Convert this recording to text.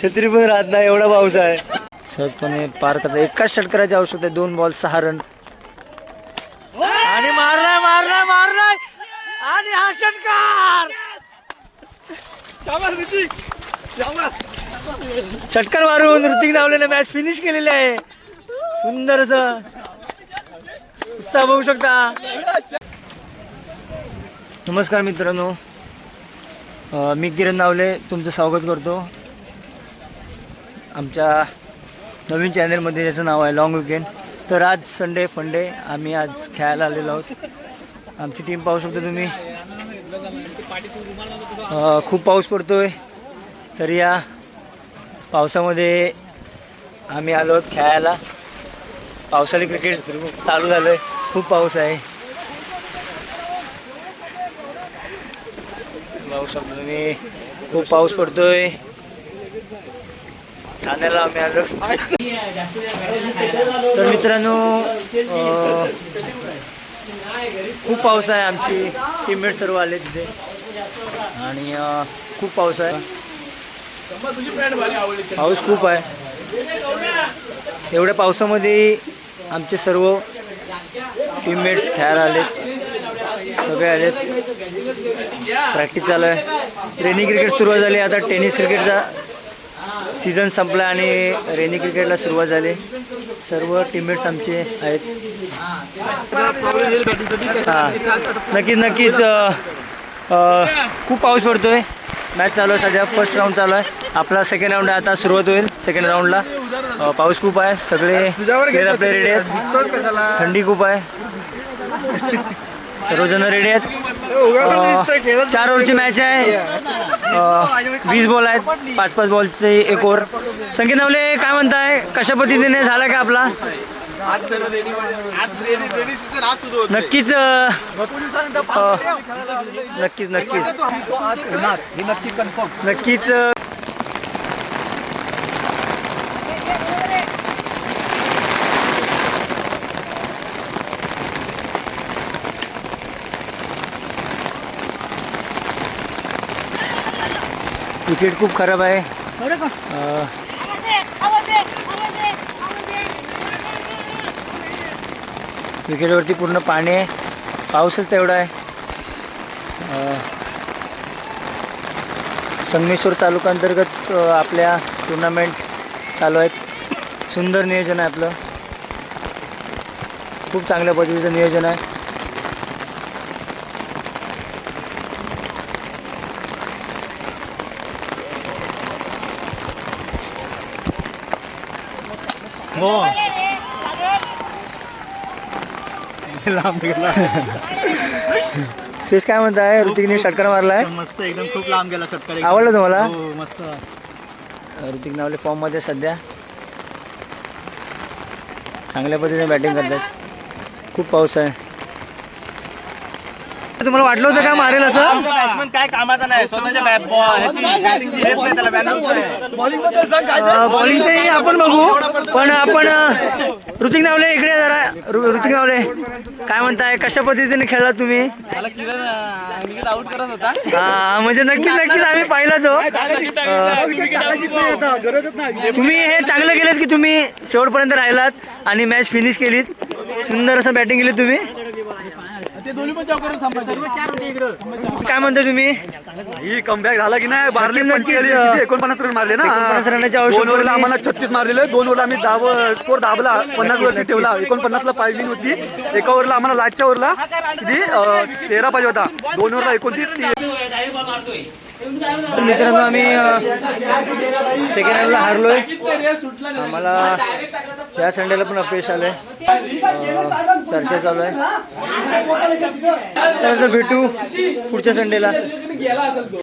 छत्री पण राहत नाही एवढा पाऊस आहे. सहजपणे पार करता. एकाच षटकाराची आवश्यकता आहे. 2 बॉल 6 रन आणि मारलाय मारलाय मारलाय आणि हा षटकार. षटकार मारून ऋतिक नावलेने मॅच फिनिश केलेली आहे. सुंदर असं उत्साह बघू शकता. नमस्कार मित्रांनो, मी किरण नावले तुमचं स्वागत करतो आमच्या नवीन चॅनलमध्ये, ज्याचं नाव आहे लॉंग विकेंड. तर आज संडे फंडे आम्ही आज खेळायला आलेलो आहोत. आमची टीम पाहू शकतो तुम्ही. खूप पाऊस पडतोय, तर या पावसामध्ये आम्ही आलो आहोत खेळायला. पावसाळी क्रिकेट चालू झालं आहे. खूप पाऊस आहे, पाहू शकतो तुम्ही. खूप पाऊस पडतोय. ठाण्याला आम्ही आलो. तर मित्रांनो, खूप पाऊस आहे. आमची टीममेट सर्व आले तिथे आणि खूप पाऊस आहे. पाऊस खूप आहे. एवढ्या पावसामध्ये आमचे सर्व टीममेट्स खेळायला आलेत. सगळे आलेत. प्रॅक्टिस चालू आहे. रेनी क्रिकेट सुरुवात झाली. आता टेनिस क्रिकेटचा सीझन संपला आणि रेनी क्रिकेटला सुरुवात झाली. सर्व टीममेट्स आमचे आहेत. हां, नक्कीच नक्कीच. खूप पाऊस पडतोय. मॅच चालू आहे सध्या. फर्स्ट राऊंड चालू आहे. आपला सेकंड राऊंड आता सुरुवात होईल. सेकंड राऊंडला पाऊस खूप आहे. सगळे प्लेयर आपले रेडी आहेत. थंडी खूप आहे. सर्वजण रेडी आहेत. 4 ओव्हरची मॅच आहे. 20 बॉल आहेत. 5-5 बॉलचे 1 ओव्हर. संकेत नवले, काय म्हणताय? कशा पद्धतीने झाला का आपला? नक्कीच नक्कीच नक्कीच नक्कीच. विकेट खूप खराब आहे. विकेटवरती पूर्ण पाणी आहे. पाऊसच तेवढा आहे. संगमेश्वर तालुका अंतर्गत आपल्या टुर्नामेंट चालू आहेत. सुंदर नियोजन आहे आपलं. खूप चांगल्या पद्धतीचं नियोजन आहे. हो, लांब गेला. शेष काय म्हणताय? ऋतिकने षटकार मारलाय. मस्त, एकदम खूप लांब गेला षटकार. आवडलं तुम्हाला? हो, मस्त. ऋतिक नावले फॉर्म मध्ये सध्या चांगल्या पद्धतीने बॅटिंग करतात. खूप पाऊस आहे. तुम्हाला वाटलं होतं का मारेल असं? बॅट्समन काय कामाचा नाही. स्वतःच्या बॉलिंगचंही आपण बघू, पण आपण ऋतिक नावले इकडे जरा. ऋतिक नावले, काय म्हणताय? कशा पद्धतीने खेळला तुम्ही? मला किरण आउट करत होता. हा, म्हणजे नक्कीच नक्कीच आम्ही पाहिला तो. तुम्ही हे चांगलं केलं की तुम्ही शेवटपर्यंत राहिलात आणि मॅच फिनिश केलीत. सुंदर असं बॅटिंग केली तुम्ही. काय म्हणता तुम्ही? ही कमबॅक झाला की नाही? 49 रन मारले ना. 49 रनाच्या 2 ओव्हरला आम्हाला 36 मारलेले. 2 ओव्हरला आम्ही स्कोर दाबला. 50 वरती ठेवला. 49ला 5 विन होती. एका ओव्हरला आम्हाला लास्टच्या ओव्हरला किती 13 पाहिजे होता. 2 ओव्हरला 29. तर मित्रांनो, आम्ही सेकंड राऊंडला हारलोय. आम्हाला या संडेला पण अपयश आलंय. चर्चा चालू आहे. तर भेटू पुढच्या संडेला.